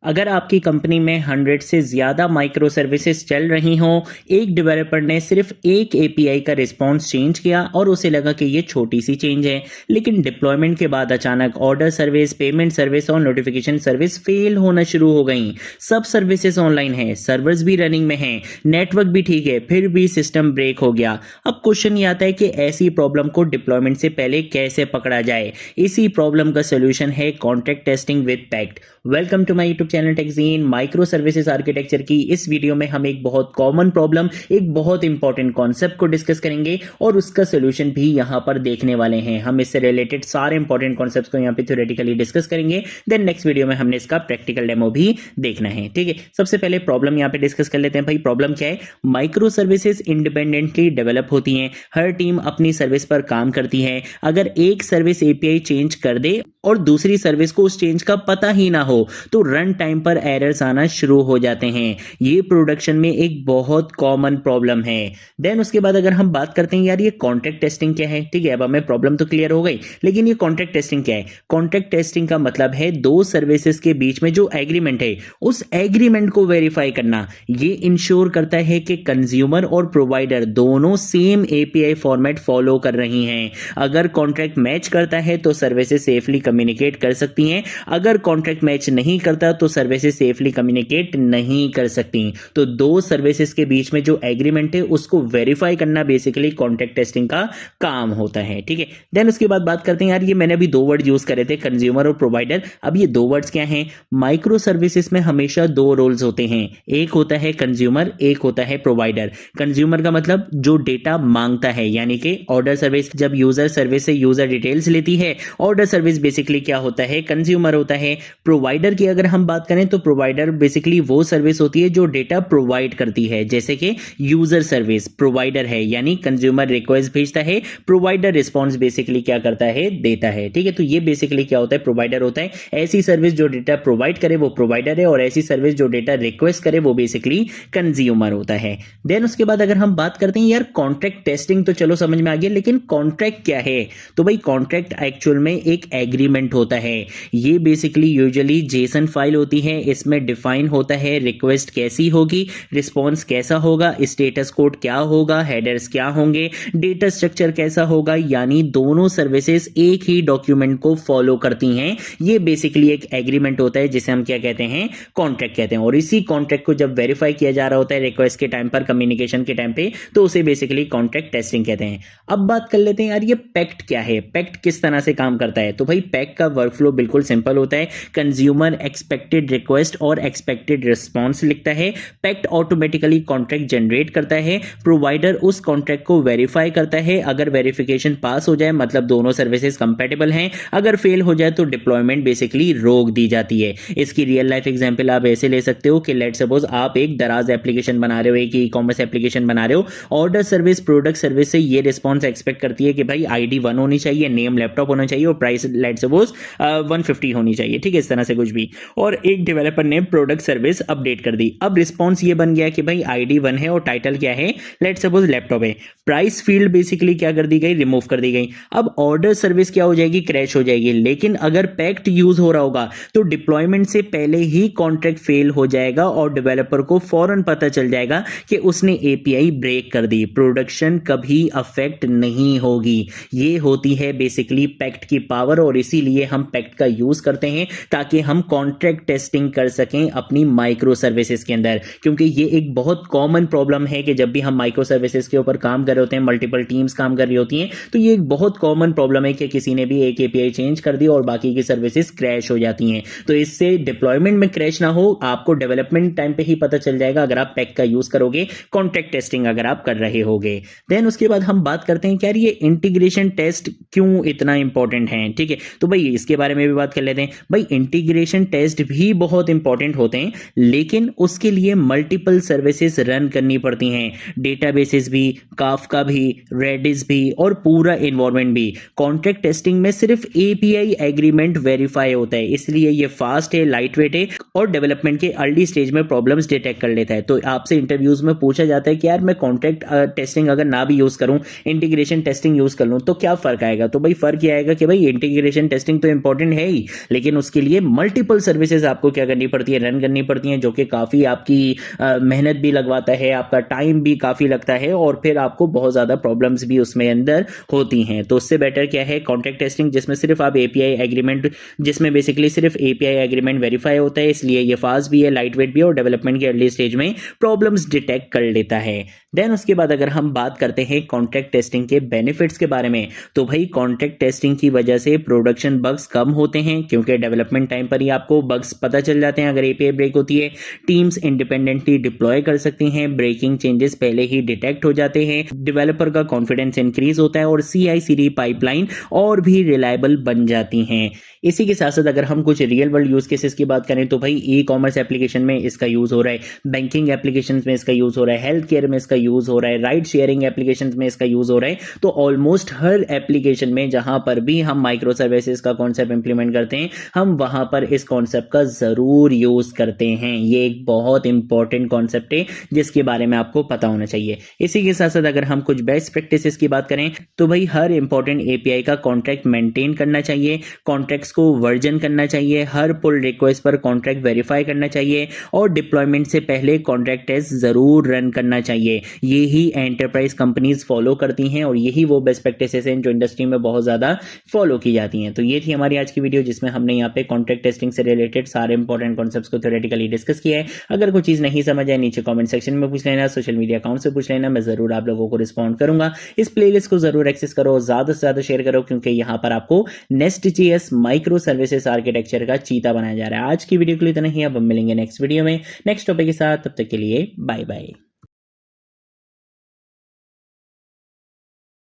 अगर आपकी कंपनी में 100 से ज़्यादा माइक्रो सर्विसेज चल रही हों, एक डेवलपर ने सिर्फ एक एपीआई का रिस्पॉन्स चेंज किया और उसे लगा कि ये छोटी सी चेंज है, लेकिन डिप्लॉयमेंट के बाद अचानक ऑर्डर सर्विस, पेमेंट सर्विस और नोटिफिकेशन सर्विस फेल होना शुरू हो गई। सब सर्विसेज ऑनलाइन हैं, सर्वर्स भी रनिंग में हैं, नेटवर्क भी ठीक है, फिर भी सिस्टम ब्रेक हो गया। अब क्वेश्चन ये आता है कि ऐसी प्रॉब्लम को डिप्लॉयमेंट से पहले कैसे पकड़ा जाए। इसी प्रॉब्लम का सोल्यूशन है contract testing with Pact. Welcome to my YouTube channel Techgene. Microservices architecture की इस वीडियो में हम एक बहुत कॉमन प्रॉब्लम, एक बहुत इंपॉर्टेंट कॉन्सेप्ट को डिस्कस करेंगे और उसका सोल्यूशन भी यहां पर देखने वाले हैं। हम इससे रिलेटेड सारे इंपॉर्टेंट कॉन्सेप्ट्स को यहां पे थ्योरेटिकली डिस्कस करेंगे, देन नेक्स्ट वीडियो में हमने इसका प्रैक्टिकल डेमो भी देखना है। ठीक है, सबसे पहले प्रॉब्लम यहां पे डिस्कस कर लेते हैं। भाई प्रॉब्लम क्या है? माइक्रो सर्विसेज इंडिपेंडेंटली डेवलप होती हैं, हर टीम अपनी सर्विस पर काम करती है। अगर एक सर्विस एपीआई चेंज कर दे और दूसरी सर्विस को उस चेंज का पता ही ना हो तो रन टाइम पर एरर्स आना शुरू हो जाते हैं। ये प्रोडक्शन में एक बहुत कॉमन प्रॉब्लम है। देन उसके बाद अगर हम बात करते हैं यार ये कॉन्ट्रैक्ट टेस्टिंग क्या है। ठीक है, अब हमें प्रॉब्लम तो क्लियर हो गई, लेकिन ये कॉन्ट्रैक्ट टेस्टिंग क्या है? कॉन्ट्रैक्ट टेस्टिंग का मतलब है दो सर्विसेज के बीच में जो एग्रीमेंट है उस एग्रीमेंट को वेरीफाई करना। ये इंश्योर करता है कि कंज्यूमर और प्रोवाइडर दोनों सेम एपीआई फॉर्मेट फॉलो कर रही हैं। अगर कॉन्ट्रैक्ट मैच करता है तो सर्विसेज सेफली कम्युनिकेट कर सकती हैं, अगर कॉन्ट्रैक्ट मैच नहीं करता तो सर्विसेज सेफली कम्युनिकेट नहीं कर सकती। तो दो सर्विसेज के बीच में जो एग्रीमेंट है उसको वेरीफाई करना बेसिकली कॉन्ट्रैक्ट टेस्टिंग का काम होता है। ठीक है, देन उसके बाद बात करते हैं यार ये मैंने अभी दो वर्ड यूज करे थे, कंज्यूमर और प्रोवाइडर। अब ये दो वर्ड्स क्या हैं? माइक्रो सर्विसेज में हमेशा दो रोल्स होते हैं, एक होता है कंज्यूमर, एक होता है प्रोवाइडर। कंज्यूमर का मतलब जो डेटा मांगता है, यानी कि ऑर्डर सर्विस जब यूजर सर्विस से यूजर डिटेल्स लेती है, ऑर्डर सर्विस बेसिकली क्या होता है? कंज्यूमर होता है। प्रोवाइडर की अगर हम बात करें तो प्रोवाइडर बेसिकली वो सर्विस होती है जो डेटा प्रोवाइड करती है, जैसे कि यूजर सर्विस प्रोवाइडर है, यानी कंज्यूमर रिक्वेस्ट भेजता है, प्रोवाइडर रिस्पॉन्स बेसिकली क्या करता है? देता है। ठीक है, तो ये बेसिकली क्या होता है? प्रोवाइडर होता है। ऐसी सर्विस जो डेटा प्रोवाइड करे वो प्रोवाइडर है, और ऐसी सर्विस जो डेटा रिक्वेस्ट करे वो बेसिकली कंज्यूमर होता है। देन उसके बाद अगर हम बात करते हैं यार कॉन्ट्रैक्ट टेस्टिंग, तो चलो समझ में आ गया, लेकिन कॉन्ट्रैक्ट क्या है? तो भाई कॉन्ट्रैक्ट एक्चुअल में एक एग्रीमेंट होता है। ये बेसिकली यूजुअली जेसन फाइल होती है, इसमें डिफाइन होता है रिक्वेस्ट कैसी होगी, रिस्पॉन्स कैसा होगा, स्टेटस कोड क्या होगा, हेडर्स क्या होंगे, डेटा स्ट्रक्चर कैसा होगा, यानी दोनों सर्विसेज एक ही डॉक्यूमेंट को फॉलो करती हैं। ये बेसिकली एक एग्रीमेंट होता है जिसे हम क्या कहते हैं? कॉन्ट्रैक्ट कहते हैं। और इसी कॉन्ट्रैक्ट को जब वेरीफाई किया जा रहा होता है रिक्वेस्ट के टाइम पर, कम्युनिकेशन के टाइम पे, तो उसे बेसिकली कॉन्ट्रैक्ट टेस्टिंग कहते हैं। अब बात कर लेते हैं यार ये पैक्ट क्या है, पैक्ट किस तरह से काम करता है। तो भाई पैक्ट का वर्कफ्लो बिल्कुल सिंपल होता है। कंज्यूमर एक्सपेक्टेड रिक्वेस्ट और एक्सपेक्टेड रिस्पॉन्स लिखता है, पैक्ट ऑटोमेटिकली कॉन्ट्रैक्ट जनरेट करता है, प्रोवाइडर उस कॉन्ट्रैक्ट को वेरीफाई करता है। अगर वेरिफिकेशन पास हो जाए मतलब दोनों सर्विसेज कंपैटिबल हैं, अगर फेल हो जाए तो डिप्लॉयमेंट बेसिकली रोक दी जाती है। इसकी रियल लाइफ एग्जांपल आप ऐसे ले सकते हो कि लेट सपोज आप एक दराज एप्लीकेशन बना रहे हो, एक ई कॉमर्स एप्लीकेशन बना रहे हो, ऑर्डर सर्विस प्रोडक्ट सर्विस से ये रिस्पॉन्स एक्सपेक्ट करती है कि भाई आईडी 1 होनी चाहिए, नेम लैपटॉप होना चाहिए और प्राइस लेट सपोज 150 होनी चाहिए। ठीक है, इस तरह से कुछ भी। और एक डेवलपर ने प्रोडक्ट सर्विस अपडेट कर दी। अब रिस्पॉन्स ये बन गया कि भाई आईडी 1 है और टाइटल क्या है? लेट सपोज लैपटॉप है। प्राइस फील्ड बेसिकली क्या कर दी गई? रिमूव कर दी गई। अब ऑर्डर सर्विस क्या हो जाएगी? क्रैश हो जाएगी। लेकिन अगर पैक्ट यूज हो रहा होगा तो डिप्लॉयमेंट से पहले ही कॉन्ट्रैक्ट फेल हो जाएगा और डेवलपर को फौरन पता चल जाएगा कि उसने एपीआई ब्रेक कर दी। प्रोडक्शन कभी अफेक्ट नहीं होगी। ये होती है बेसिकली पैक्ट की पावर, और इसीलिए हम पैक्ट का यूज करते हैं ताकि हम कॉन्ट्रैक्ट टेस्टिंग कर सकें अपनी माइक्रो सर्विसेज के अंदर। क्योंकि ये एक बहुत कॉमन प्रॉब्लम है कि जब भी हम माइक्रो सर्विसेज के ऊपर काम कर रहे होते हैं, मल्टीपल टीम्स काम कर रही होती हैं, तो ये एक बहुत कॉमन प्रॉब्लम है कि किसी ने भी एक एपीआई चेंज कर दी और बाकी की सर्विसेज क्रैश हो जाती हैं। तो इससे डिप्लॉयमेंट में क्रैश ना हो, आपको डेवलपमेंट टाइम पे ही पता चल जाएगा अगर आप पैक्ट का यूज करोगे, कॉन्ट्रैक्ट टेस्टिंग अगर आप कर रहे होगे। देन उसके बाद हम बात करते हैं कि यार ये इंटीग्रेशन टेस्ट क्यों इतना इंपॉर्टेंट है। ठीक है, तो भाई इसके बारे में भी बात कर लेते हैं। भाई इंटीग्रेशन टेस्ट भी बहुत इंपॉर्टेंट होते हैं, लेकिन उसके लिए मल्टीपल सर्विसेज रन करनी पड़ती हैं, डेटाबेसेस भी, काफका भी, रेडिस भी और पूरा एनवायरनमेंट भी। कॉन्ट्रैक्ट टेस्टिंग में सिर्फ एपीआई एग्रीमेंट वेरीफाई होता है, इसलिए ये फास्ट है, लाइट वेट है और डेवलपमेंट के अर्ली स्टेज में प्रॉब्लम्स डिटेक्ट कर लेता है। तो आपसे इंटरव्यूज में पूछा जाता है कि यार मैं कॉन्ट्रैक्ट टेस्टिंग अगर ना भी यूज करूं, इंटीग्रेशन टेस्टिंग यूज कर लूं तो क्या फर्क आएगा? तो भाई फर्क ये आएगा कि भाई इंटीग्रेशन टेस्टिंग तो इंपॉर्टेंट है ही, लेकिन उसके लिए मल्टीपल सर्विसेज आपको क्या करनी पड़ती है, रन करनी पड़ती हैं, जो कि काफ़ी आपकी मेहनत भी लगवाता है, आपका टाइम भी काफ़ी लगता है और फिर आपको बहुत ज़्यादा प्रॉब्लम्स भी उसमें अंदर होती हैं। तो उससे बेटर क्या है कॉन्ट्रैक्ट टेस्टिंग, जिसमें सिर्फ आप एपीआई एग्रीमेंट, जिसमें बेसिकली सिर्फ एपीआई एग्रीमेंट वेरीफाई होता है, इसलिए ये फास्ट भी है, लाइट वेट भी है और डेवलपमेंट के अर्ली स्टेज में प्रॉब्लम्स डिटेक्ट कर लेता है। देन उसके बाद अगर हम बात करते हैं कॉन्ट्रैक्ट टेस्टिंग के बेनिफिट्स के बारे में, तो भाई कॉन्ट्रैक्ट टेस्टिंग की वजह से प्रोडक्शन बग्स कम होते हैं, क्योंकि डेवलपमेंट टाइम पर ही आपको बग्स पता चल जाते हैं अगर एपीआई ब्रेक होती है। टीम्स इंडिपेंडेंटली डिप्लॉय कर सकती हैं, ब्रेकिंग चेंजेस पहले ही डिटेक्ट हो जाते हैं, डेवलपर का कॉन्फिडेंस इंक्रीज होता है और CI/CD पाइपलाइन और भी रिलायबल बन जाती हैं। इसी के साथ साथ अगर हम कुछ रियल वर्ल्ड यूज केसेस की बात करें तो भाई ई कॉमर्स एप्लीकेशन में इसका यूज हो रहा है, बैंकिंग एप्लीकेशन में इसका यूज हो रहा है, हेल्थ केयर में इसका यूज हो रहा है, राइड शेयरिंग एप्लीकेशन में इसका यूज हो रहा है। तो ऑलमोस्ट हर एप्लीकेशन में जहां पर भी हम माइक्रो सर्विसेज का कॉन्सेप्ट इंप्लीमेंट करते हैं, हम वहां पर इस कॉन्सेप्ट का जरूर यूज करते हैं। ये एक बहुत इंपॉर्टेंट कॉन्सेप्ट है जिसके बारे में आपको पता होना चाहिए। इसी के साथ साथ अगर हम कुछ बेस्ट प्रैक्टिसेस की बात करें तो भाई हर इंपॉर्टेंट एपीआई का कॉन्ट्रैक्ट मेंटेन करना चाहिए, कॉन्ट्रैक्ट्स को वर्जन करना चाहिए, हर पुल रिक्वेस्ट पर कॉन्ट्रैक्ट वेरीफाई करना चाहिए और डिप्लॉयमेंट से पहले कॉन्ट्रैक्ट टेस्ट जरूर रन करना चाहिए। ये ही एंटरप्राइज कंपनीज फॉलो करती हैं और यही वो बेस्ट प्रैक्टिसेस हैं जो इंडस्ट्री में बहुत ज्यादा फॉलो की जाती हैं। तो ये थी हमारी आज की वीडियो जिसमें हमने यहाँ पे कॉन्ट्रैक्ट टेस्टिंग से रिलेटेड सारे इंपॉर्टेंट कॉन्सेप्ट्स को थ्योरेटिकली डिस्कस किया है। अगर कोई चीज नहीं समझ आए नीचे कमेंट सेक्शन में पूछ लेना, सोशल मीडिया अकाउंट से पूछ लेना, मैं जरूर आप लोगों को रिस्पॉन्ड करूंगा। इस प्लेलिस्ट को जरूर एक्सेस करो, ज्यादा से ज्यादा शेयर करो, क्योंकि यहाँ पर आपको नेस्ट.js माइक्रो सर्विसेज आर्किटेक्चर का चीता बनाया जा रहा है। आज की वीडियो के लिए इतना ही, अब हम मिलेंगे नेक्स्ट वीडियो में नेक्स्ट टॉपिक के साथ। तब तक के लिए बाय बाय।